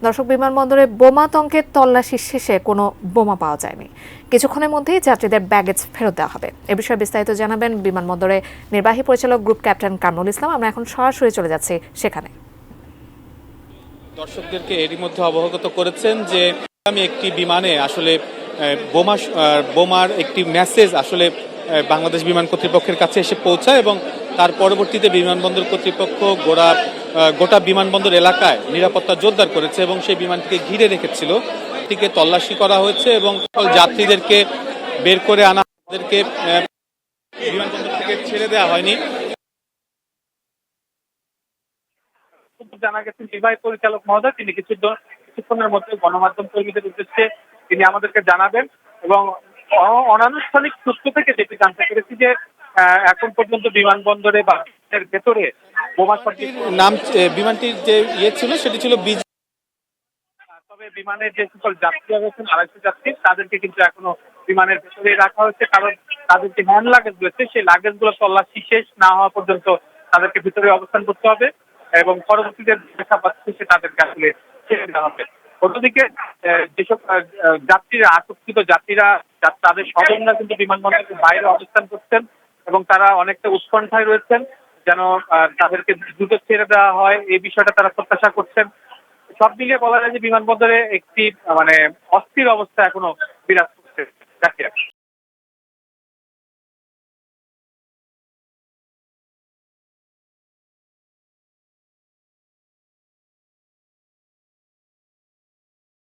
দর্শক, বিমানবন্দরে বোমাতঙ্কের তল্লাশি শেষে কোনো বোমা পাওয়া যায়নি। কিছুক্ষণের মধ্যেই যাত্রীদের ব্যাগেজ ফেরত দেওয়া হবে। এ বিষয়ে বিস্তারিত জানাবেন বিমানবন্দরে নির্বাহী পরিচালক গ্রুপ ক্যাপ্টেন কামরুল ইসলাম। আমরা এখন সরাসরি চলে যাচ্ছি সেখানে। দর্শকদেরকে এরই মধ্যে অবগত করেছেন যে আমি একটি বিমানে আসলে বোমার একটি মেসেজ আসলে বাংলাদেশ বিমান কর্তৃপক্ষের কাছে এসে পৌঁছায় এবং তার পরবর্তীতে বিমানবন্দর কর্তৃপক্ষ গোটা বিমানবন্দর এলাকায় নিরাপত্তা জোরদার করেছে এবং সেই বিমানটিকে ঘিরে রেখেছিল। এটিকে তল্লাশি করা হয়েছে এবং যাত্রীদেরকে বের করে আনা, তাদেরকে বিমানবন্দর থেকে ছেড়ে দেওয়া হয়নি। জানা গেছে নির্বাহী পরিচালক মহোদয় তিনি কিছুক্ষণের মধ্যে গণমাধ্যম কর্মীদের উদ্দেশ্যে তিনি আমাদেরকে জানাবেন এবং অনানুষ্ঠানিক সূত্র থেকে যেটি জানতে পেরেছি যে এখন পর্যন্ত বিমানবন্দরে বা এর ভেতরে বোমা বিমানটির যে ছিল সেটি ছিল তবে বিমানের যে সকল যাত্রীরা রয়েছেন 250 যাত্রী তাদেরকে কিন্তু এখনো বিমানের ভেতরে রাখা হয়েছে, কারণ তাদের যে হ্যান্ড লাগেজ রয়েছে সেই লাগেজ গুলো তল্লাশি শেষ না হওয়া পর্যন্ত তাদেরকে ভিতরে অবস্থান করতে হবে এবং পরবর্তীতে দেখা পাচ্ছে সে তাদেরকে আসলে ছেড়ে দেওয়া হবে। অন্যদিকে যেসব যাত্রীরা আটককৃত যাত্রীরা তাদের স্বজনরা কিন্তু বিমানবন্দরের বাইরে অবস্থান করছেন এবং তারা অনেকটা উৎকণ্ঠায় রয়েছেন যেন তাদেরকে দ্রুত ছেড়ে দেওয়া হয়, এই বিষয়টা তারা প্রত্যাশা করছেন। সব মিলিয়ে বলা যায় যে বিমানবন্দরে একটি অস্থির অবস্থা এখনো বিরাজ করছে।